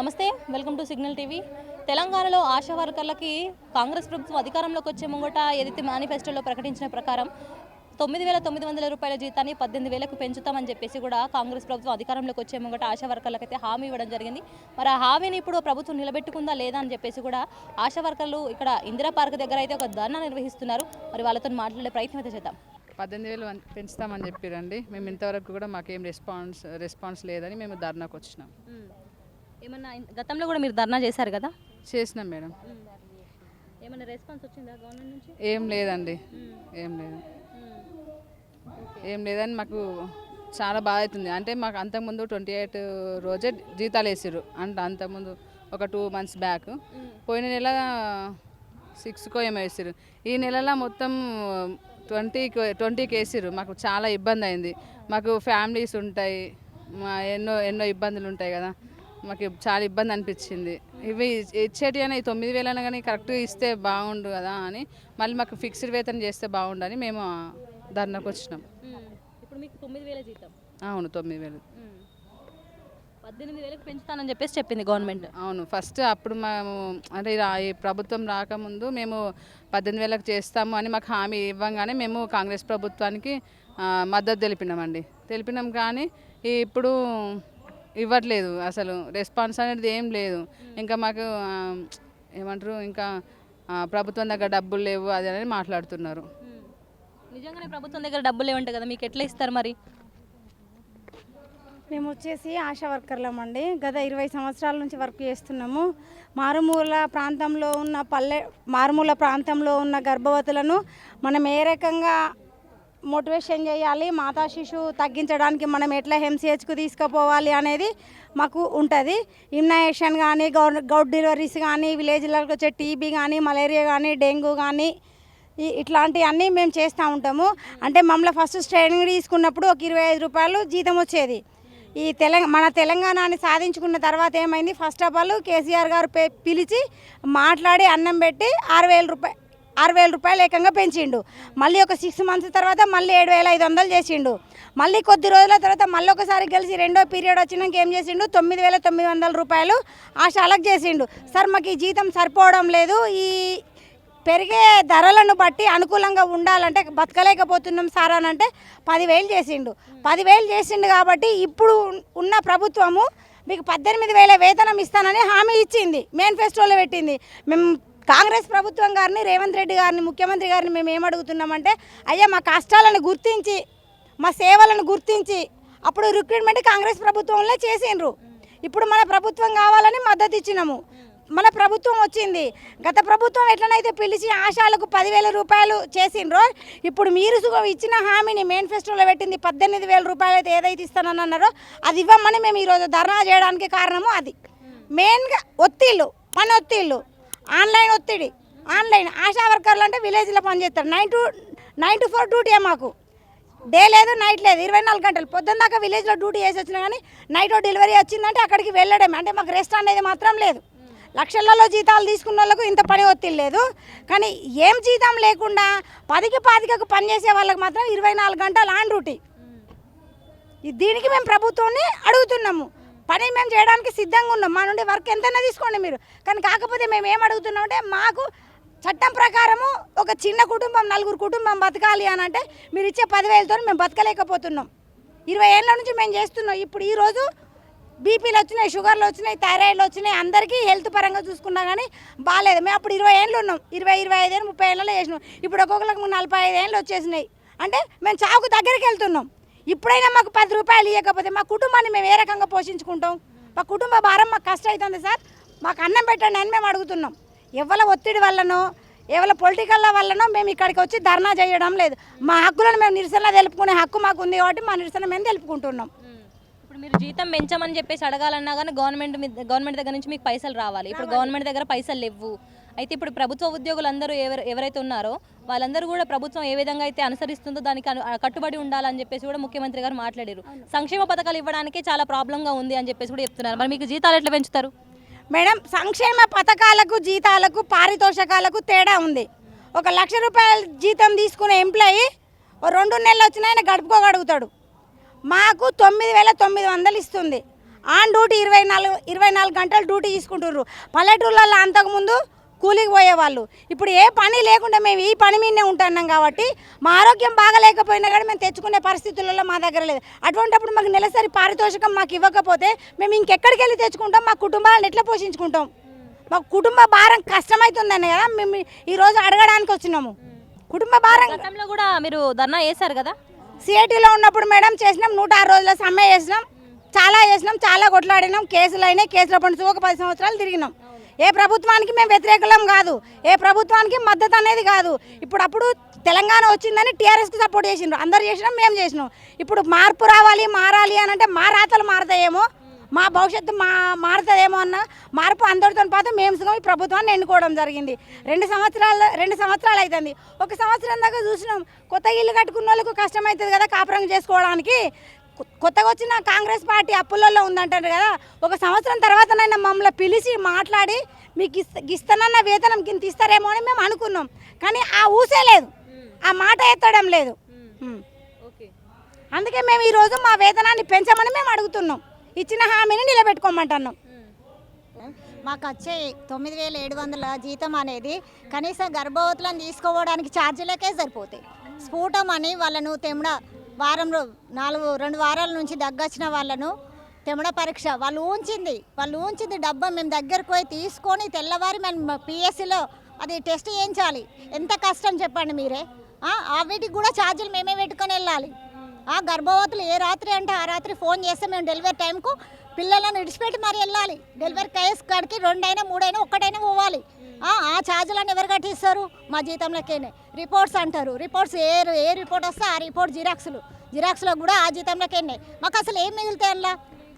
నమస్తే, welcome to signal TV. తెలంగాణలో ఆశా వర్కర్లకి కాంగ్రెస్ ప్రభుత్వం అధికారంలోకి వచ్చే ముంగట ఏదైతే మేనిఫెస్టోలో ప్రకటించిన ప్రకారం 9,900 రూపాయల జీతాన్ని 18,000కు పెంచుతామని చెప్పేసి కూడా కాంగ్రెస్ ప్రభుత్వం అధికారంలోకి వచ్చే ముంగట ఆశా వర్కర్లకైతే హామీ ఇవ్వడం జరిగింది. మరి ఆ హామీని ఇప్పుడు ప్రభుత్వం నిలబెట్టుకుందా లేదా అని చెప్పేసి కూడా ఆశా వర్కర్లు ఇక్కడ ఇందిరా పార్క్ దగ్గర అయితే ఒక ధర్నా నిర్వహిస్తున్నారు. మరి వాళ్ళతో మాట్లాడే ప్రయత్నం అయితే చేద్దాం. 18,000 పెంచుతామని చెప్పారండి. మేము ఇంతవరకు కూడా మాకేం రెస్పాన్స్ లేదని మేము ధర్నాకు వచ్చినాం. ఏమన్నా గతంలో కూడా మీరు ధర్నా చేశారు కదా? చేసినాం మేడం. ఏమన్నా రెస్పాన్స్ వచ్చిందా గవర్నమెంట్ నుంచి? ఏం లేదండి, ఏం లేదని మాకు చాలా బాధ అవుతుంది. అంటే మాకు అంతకుముందు 28 రోజే జీతాలు వేసారు. అంటే అంతకుముందు ఒక 2 months బ్యాక్, పోయిన నెల 6కో ఏమో వేసారు. ఈ నెలలో మొత్తం 20కి వేసారు. మాకు చాలా ఇబ్బంది అయింది. మాకు ఫ్యామిలీస్ ఉంటాయి, ఎన్నో ఇబ్బందులు ఉంటాయి కదా, మాకు చాలా ఇబ్బంది అనిపించింది. ఇవి ఇచ్చేటి అని 9,000 అయినా కానీ కరెక్ట్గా ఇస్తే బాగుండు కదా అని, మళ్ళీ మాకు ఫిక్స్డ్ వేతనం చేస్తే బాగుండని మేము ధర్నాకు వచ్చినాం. ఇప్పుడు మీకు 9,000 జీతం? అవును, 9,000. 18,000కు పెంచుతానని చెప్పేసి చెప్పింది గవర్నమెంట్. అవును, ఫస్ట్ అప్పుడు మేము అంటే ఈ ప్రభుత్వం రాకముందు మేము 18,000కు చేస్తాము అని మాకు హామీ ఇవ్వగానే మేము కాంగ్రెస్ ప్రభుత్వానికి మద్దతు తెలిపినాం. కానీ ఇప్పుడు ఇవ్వట్లేదు, అసలు రెస్పాన్స్ అనేది ఏం లేదు. ఇంకా మాకు ఏమంటారు, ఇంకా ప్రభుత్వం దగ్గర డబ్బులు లేవు అది అనేది మాట్లాడుతున్నారు. నిజంగానే ప్రభుత్వం దగ్గర డబ్బులు లేవంటే కదా, మీకు ఎట్లా ఇస్తారు మరి? మేము వచ్చేసి ఆశా వర్కర్లమండి. గత 20 సంవత్సరాల నుంచి వర్క్ చేస్తున్నాము. మారుమూల ప్రాంతంలో ఉన్న గర్భవతులను మనం ఏ రకంగా మోటివేషన్ చేయాలి, మాతా శిశువు తగ్గించడానికి మనం ఎట్లా ఎంసీహెచ్కు తీసుకుపోవాలి అనేది మాకు ఉంటుంది. ఇమ్యునైజేషన్ కానీ, గౌట్ డెలివరీస్ కానీ, విలేజ్లకు వచ్చే టీబీ కానీ, మలేరియా కానీ, డెంగ్యూ కానీ ఇట్లాంటివన్నీ మేము చేస్తూ ఉంటాము. అంటే మమ్మల్ని ఫస్ట్ ట్రైనింగ్ తీసుకున్నప్పుడు ఒక 25 రూపాయలు జీతం వచ్చేది. మన తెలంగాణని సాధించుకున్న తర్వాత ఏమైంది, ఫస్ట్ ఆఫ్ ఆల్ కేసీఆర్ గారు పిలిచి మాట్లాడి అన్నం పెట్టి 6,000 రూపాయలు ఏకంగా పెంచిండు. మళ్ళీ ఒక 6 months తర్వాత మళ్ళీ 7,500 చేసిండు. మళ్ళీ కొద్ది రోజుల తర్వాత మళ్ళీ ఒకసారి కలిసి రెండో పీరియడ్ వచ్చినాక ఏం చేసిండు, 9,900 రూపాయలు ఆశాలకు చేసిండు. సార్ మాకు ఈ జీతం సరిపోవడం లేదు, ఈ పెరిగే ధరలను బట్టి అనుకూలంగా ఉండాలంటే బతకలేకపోతున్నాం సార్ అని అంటే 10,000 చేసిండు. 10,000 చేసిండు కాబట్టి ఇప్పుడు ఉన్న ప్రభుత్వము మీకు 18,000 వేతనం ఇస్తానని హామీ ఇచ్చింది, మేనిఫెస్టోలో పెట్టింది. మేము కాంగ్రెస్ ప్రభుత్వం గారిని, రేవంత్ రెడ్డి గారిని, ముఖ్యమంత్రి గారిని మేము ఏమడుగుతున్నామంటే, అయ్యా మా కష్టాలను గుర్తించి, మా సేవలను గుర్తించి, అప్పుడు రిక్రూట్మెంట్ కాంగ్రెస్ ప్రభుత్వంలో చేసిండ్రు. ఇప్పుడు మన ప్రభుత్వం కావాలని మద్దతు ఇచ్చినాము. మన ప్రభుత్వం వచ్చింది. గత ప్రభుత్వం ఎట్లనైతే పిలిచి ఆశాలకు 10,000 రూపాయలు చేసిండ్రో, ఇప్పుడు మీరు ఇచ్చిన హామీని మేనిఫెస్టోలో పెట్టింది 18,000 రూపాయలు అయితే ఏదైతే ఇస్తానని అన్నారో అది ఇవ్వమని మేము ఈరోజు ధర్నా చేయడానికి కారణము అది. మెయిన్గా పని ఒత్తిళ్ళు, ఆన్లైన్ ఒత్తిడి. ఆశా వర్కర్లు అంటే విలేజ్లో పనిచేస్తారు. 9 to 4 డ్యూటీ మాకు, డే లేదు నైట్ లేదు, 24 గంటలు. పొద్దున్న దాకా విలేజ్లో డ్యూటీ చేసి వచ్చినా కానీ నైట్ డెలివరీ వచ్చిందంటే అక్కడికి వెళ్ళడమే. అంటే మాకు రెస్ట్ అనేది మాత్రం లేదు. లక్షలలో జీతాలు తీసుకున్న వాళ్ళకు ఇంత పని ఒత్తిడి లేదు. కానీ ఏం జీతం లేకుండా 10కి 25కు పనిచేసే వాళ్ళకి మాత్రం 24 గంటలు ఆన్ డ్యూటీ. దీనికి మేము ప్రభుత్వాన్ని అడుగుతున్నాము. పని మేము చేయడానికి సిద్ధంగా ఉన్నాం, మా నుండి వర్క్ ఎంతైనా తీసుకోండి మీరు. కానీ కాకపోతే మేము ఏం అడుగుతున్నామంటే, మాకు చట్టం ప్రకారము ఒక చిన్న కుటుంబం, 4 కుటుంబం బతకాలి అని అంటే మీరు ఇచ్చే 10,000తో మేము బతకలేకపోతున్నాం. 20 ఏళ్ళ నుంచి మేము చేస్తున్నాం. ఇప్పుడు ఈరోజు బీపీలు వచ్చినాయి, షుగర్లు వచ్చినాయి, థైరాయిడ్లు వచ్చినాయి, అందరికీ హెల్త్ పరంగా చూసుకున్నా కానీ బాగాలేదు. మేము అప్పుడు 20 ఏళ్ళు ఉన్నాం, 25 ఏళ్ళు 30 ఏళ్ళలో చేసినాం. ఇప్పుడు ఒక్కొక్కరికి 45 ఏళ్ళు వచ్చేసినాయి. అంటే మేము చావుకు దగ్గరికి వెళ్తున్నాం. ఇప్పుడైనా మాకు 10 రూపాయలు ఇవ్వకపోతే మా కుటుంబాన్ని మేము ఏ రకంగా పోషించుకుంటాం? మా కుటుంబ భారం మాకు కష్టం అవుతుంది సార్, మాకు అన్నం పెట్టండి అని మేము అడుగుతున్నాం. ఎవరి ఒత్తిడి వల్లనో, ఎవరి పొలిటికల్ వల్లనో మేము ఇక్కడికి వచ్చి ధర్నా చేయడం లేదు. మా హక్కులను మేము నిరసన తెలుపుకునే హక్కు మాకు ఉంది కాబట్టి మా నిరసన మేము తెలుపుకుంటున్నాం. ఇప్పుడు మీరు జీతం పెంచమని చెప్పేసి అడగాలన్నా కానీ గవర్నమెంట్ దగ్గర నుంచి మీకు పైసలు రావాలి. ఇప్పుడు గవర్నమెంట్ దగ్గర పైసలు లేవు. అయితే ఇప్పుడు ప్రభుత్వ ఉద్యోగులందరూ ఎవరైతే ఉన్నారో వాళ్ళందరూ కూడా ప్రభుత్వం ఏ విధంగా అయితే అనుసరిస్తుందో దానికి కట్టుబడి ఉండాలని చెప్పేసి కూడా ముఖ్యమంత్రి గారు మాట్లాడారు. సంక్షేమ పథకాలు ఇవ్వడానికి చాలా ప్రాబ్లంగా ఉంది అని చెప్పేసి కూడా చెప్తున్నారు. మరి మీకు జీతాలు ఎట్లా పెంచుతారు మేడం? సంక్షేమ పథకాలకు, జీతాలకు, పారితోషకాలకు తేడా ఉంది. 1,00,000 రూపాయల జీతం తీసుకునే ఎంప్లాయీ 2 నెలలు వచ్చినా ఆయన గడుపుకోగలుగుతాడు. మాకు 9,900 ఇస్తుంది. ఆన్ డ్యూటీ 24 గంటలు డ్యూటీ తీసుకుంటుర్రు. పల్లెటూళ్ళల్లో అంతకుముందు కూలికి పోయేవాళ్ళు. ఇప్పుడు ఏ పని లేకుండా మేము ఈ పని మీదనే ఉంటున్నాం కాబట్టి మా ఆరోగ్యం బాగలేకపోయినా కానీ మేము తెచ్చుకునే పరిస్థితులలో మా దగ్గర లేదు. అటువంటిప్పుడు మాకు నెలసరి పారితోషికం మాకు ఇవ్వకపోతే మేము ఇంకెక్కడికి వెళ్ళి తెచ్చుకుంటాం? మా కుటుంబాలను ఎట్లా పోషించుకుంటాం? మాకు కుటుంబ భారం కష్టమవుతుందని కదా మేము ఈరోజు అడగడానికి వచ్చినాము. కుటుంబ భారం గతంలో కూడా మీరు ధర్నా చేశారు కదా? సిఐటీలో ఉన్నప్పుడు మేడం చేసినాం, 106 రోజుల సమ్మె చేసినాం, చాలా కొట్లాడినాం, కేసులు అయినాయి. కేసుల పండుగ ఒక 10 సంవత్సరాలు తిరిగినాం. ఏ ప్రభుత్వానికి మేము వ్యతిరేకలం కాదు, ఏ ప్రభుత్వానికి మద్దతు అనేది కాదు. అప్పుడు తెలంగాణ వచ్చిందని టీఆర్ఎస్కి సపోర్ట్ చేసిండ్రు, అందరు చేసినాం, మేము చేసినాం. ఇప్పుడు మార్పు రావాలి, మారాలి అని అంటే మా రాతలు మారుతాయేమో, మా భవిష్యత్తు మారుతుందేమో అన్న మార్పు అందరితో పాటు మేము సుఖం ఈ ప్రభుత్వాన్ని ఎన్నుకోవడం జరిగింది. 2 సంవత్సరాలు అవుతుంది. 1 సంవత్సరం దాకా చూసినాం. కొత్త ఇల్లు కట్టుకున్న వాళ్ళకు కష్టమవుతుంది కదా కాపురం చేసుకోవడానికి. కొత్తగా వచ్చిన కాంగ్రెస్ పార్టీ అప్పులలో ఉందంటారు కదా. 1 సంవత్సరం తర్వాతనైనా మమ్మల్ని పిలిచి మాట్లాడి మీకు ఇస్తానన్న వేతనం కింద ఇస్తారేమో అని మేము అనుకున్నాం. కానీ ఆ ఊసే లేదు, ఆ మాట ఎత్తడం లేదు. అందుకే మేము ఈరోజు మా వేతనాన్ని పెంచమని మేము అడుగుతున్నాం. ఇచ్చిన హామీని నిలబెట్టుకోమంటున్నాం. మాకు వచ్చే 9,700 జీతం అనేది కనీసం గర్భవతులను తీసుకోవడానికి ఛార్జీలకే సరిపోతాయి. స్ఫూటం అని వాళ్ళను వారంలో 2 వారాల నుంచి దగ్గొచ్చిన వాళ్ళను తెమడ పరీక్ష వాళ్ళు ఊంచింది డబ్బా మేము దగ్గరకు పోయి తీసుకొని తెల్లవారి మేము పిఎస్సిలో అది టెస్ట్ చేయించాలి. ఎంత కష్టం చెప్పండి మీరే. వీటికి కూడా ఛార్జీలు మేమే పెట్టుకొని వెళ్ళాలి. గర్భవతులు ఏ రాత్రి అంటే ఆ రాత్రి ఫోన్ చేస్తే మేము డెలివరీ టైంకు పిల్లలను విడిచిపెట్టి మరి వెళ్ళాలి. డెలివరీ కేసు కాడికి 2 అయినా 3 అయినా 1 అయినా పోవాలి. ఆ ఛార్జీలను ఎవరు కట్టిస్తారు? మా జీతంలోకేనే. రిపోర్ట్స్ అంటారు, రిపోర్ట్స్ ఏ రిపోర్ట్ వస్తే ఆ రిపోర్ట్ జిరాక్స్లో కూడా ఆ జీతంలోకేనే. మాకు అసలు ఏం మిగులుతాయి అలా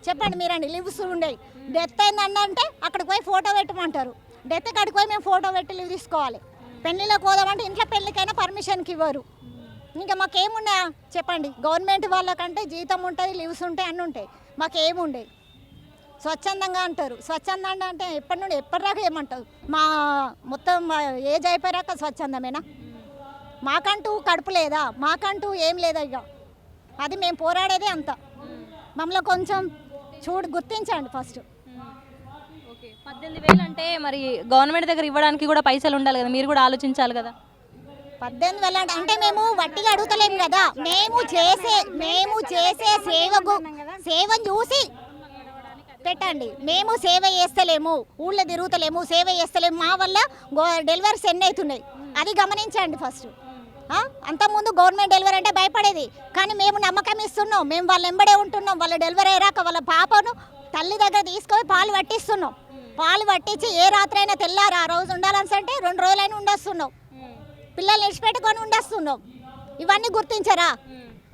చెప్పండి మీరండి. లివ్స్ ఉండేవి. డెత్ అయిందంటే అక్కడికి పోయి ఫోటో పెట్టమంటారు. డెత్ కాడికి పోయి మేము ఫోటో పెట్టి లివ్ తీసుకోవాలి. పెళ్ళిలోకి పోదామంటే ఇంట్లో పెళ్ళికైనా పర్మిషన్కి ఇవ్వరు. ఇంకా మాకేమున్నాయా చెప్పండి? గవర్నమెంట్ వాళ్ళకంటే జీతం ఉంటుంది, లివ్స్ ఉంటాయి, అన్నీ ఉంటాయి. మాకేముండే స్వచ్ఛందంగా అంటారు. స్వచ్ఛందంగా అంటే ఎప్పటిదాకా ఏమంటారు? మొత్తం ఏజ్ అయిపోయాక స్వచ్ఛందమేనా? మాకంటూ కడుపు లేదా? మాకంటూ ఏం లేదా? ఇక అది మేము పోరాడేదే అంత. మమ్మల్ని కొంచెం గుర్తించండి ఫస్ట్. 18,000 అంటే మరి గవర్నమెంట్ దగ్గర ఇవ్వడానికి కూడా పైసలు ఉండాలి కదా, మీరు కూడా ఆలోచించాలి కదా. 18,000 అంటే మేము వట్టిగా అడుగుతలేము కదా. మేము చేసే సేవను చూసి పెట్టండి. మేము సేవ చేస్తలేము, ఊళ్ళో తిరుగుతలేము, సేవ చేస్తలేము. మా వల్ల డెలివరీస్ ఎన్ని అవుతున్నాయి అది గమనించండి ఫస్ట్. అంతకుముందు గవర్నమెంట్ డెలివరీ అంటే భయపడేది, కానీ మేము నమ్మకం ఇస్తున్నాం. మేము వాళ్ళ వెంబడే ఉంటున్నాం. వాళ్ళ డెలివరీ అయ్యాక వాళ్ళ పాపను తల్లి దగ్గర తీసుకొని పాలు పట్టిస్తున్నాం. పాలు పట్టించి ఏ రాత్రి అయినా తెల్లారు ఆ రోజు ఉండాలని అంటే 2 రోజులైనా ఉండొస్తున్నాం. పిల్లల్ని విడిచిపెట్టుకొని ఉండొస్తున్నాం. ఇవన్నీ గుర్తించరా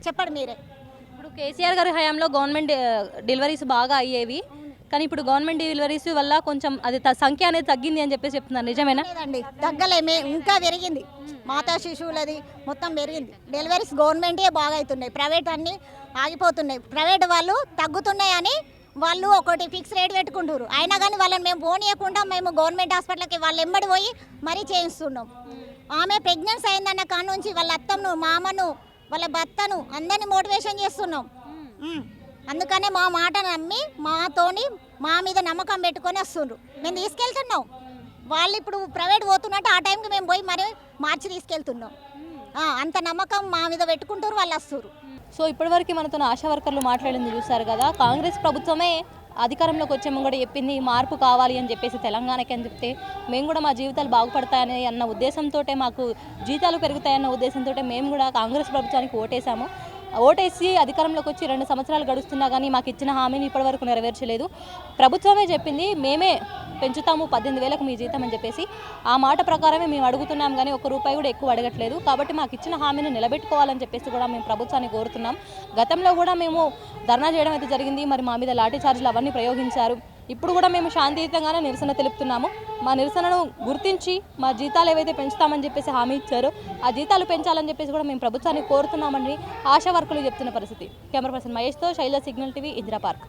చెప్పండి మీరే. ఇప్పుడు కేసీఆర్ గారి హయాంలో గవర్నమెంట్ డెలివరీస్ బాగా అయ్యేవి, కానీ ఇప్పుడు గవర్నమెంట్ డెలివరీస్ వల్ల కొంచెం అది సంఖ్య అనేది తగ్గింది అని చెప్పేసి చెప్తున్నారు. నిజమేనా? లేదండి, తగ్గలేమే, ఇంకా పెరిగింది. మాతా శిశువులది మొత్తం పెరిగింది. డెలివరీస్ గవర్నమెంటే బాగా అవుతున్నాయి, ప్రైవేట్ అన్నీ ఆగిపోతున్నాయి. ప్రైవేట్ వాళ్ళు తగ్గుతున్నాయని వాళ్ళు ఒకటి ఫిక్స్ రేట్ పెట్టుకుంటారు. అయినా కానీ వాళ్ళని మేము పోనీయకుండా మేము గవర్నమెంట్ హాస్పిటల్కి వాళ్ళు ఎంబడి పోయి మరీ చేయిస్తున్నాం. ఆమె ప్రెగ్నెన్సీ అయిందన్న కాడ నుంచి వాళ్ళ అత్తను, మామను, వాళ్ళ భర్తను అందరినీ మోటివేషన్ చేస్తున్నాం. అందుకనే మా మాట నమ్మి మా మీద నమ్మకం పెట్టుకొని వస్తుండ్రు. మేము తీసుకెళ్తున్నాం. వాళ్ళు ఇప్పుడు ప్రైవేట్ పోతున్నట్టు ఆ టైంకి మేము పోయి మరి మార్చి తీసుకెళ్తున్నాం. అంత నమ్మకం మా మీద పెట్టుకుంటారు, వాళ్ళు వస్తారు. సో ఇప్పటివరకు మనతో ఆశా వర్కర్లు మాట్లాడింది చూస్తారు కదా. కాంగ్రెస్ ప్రభుత్వమే అధికారంలోకి వచ్చే ముందు కూడా చెప్పింది మార్పు కావాలి అని చెప్పేసి తెలంగాణకి అని చెప్తే మేము కూడా మా జీవితాలు బాగుపడతాయని అన్న ఉద్దేశంతో, మాకు జీతాలు పెరుగుతాయన్న ఉద్దేశంతో మేము కూడా కాంగ్రెస్ ప్రభుత్వానికి ఓటేసాము. ఓటేసి అధికారంలోకి వచ్చి 2 సంవత్సరాలు గడుస్తున్నా కానీ మాకు ఇచ్చిన హామీని ఇప్పటివరకు నెరవేర్చలేదు. ప్రభుత్వమే చెప్పింది మేమే పెంచుతాము 18,000కు మీ జీతం అని చెప్పేసి. ఆ మాట ప్రకారమే మేము అడుగుతున్నాం కానీ ₹1 కూడా ఎక్కువ అడగట్లేదు. కాబట్టి మాకు ఇచ్చిన హామీని నిలబెట్టుకోవాలని చెప్పేసి కూడా మేము ప్రభుత్వాన్ని కోరుతున్నాం. గతంలో కూడా మేము ధర్నా చేయడం అయితే జరిగింది. మరి మా మీద లాఠీ చార్జీలు అవన్నీ ప్రయోగించారు. ఇప్పుడు కూడా మేము శాంతియుతంగానే నిరసన తెలుపుతున్నాము. మా నిరసనను గుర్తించి మా జీతాలు ఏవైతే పెంచుతామని చెప్పేసి హామీ ఇచ్చారో ఆ జీతాలు పెంచాలని చెప్పేసి కూడా మేము ప్రభుత్వాన్ని కోరుతున్నామని ఆశా వర్కులు చెప్తున్న పరిస్థితి. కెమెరా పర్సన్ మహేష్తో శైల, సిగ్నల్ టీవీ, ఇందిరా పార్క్.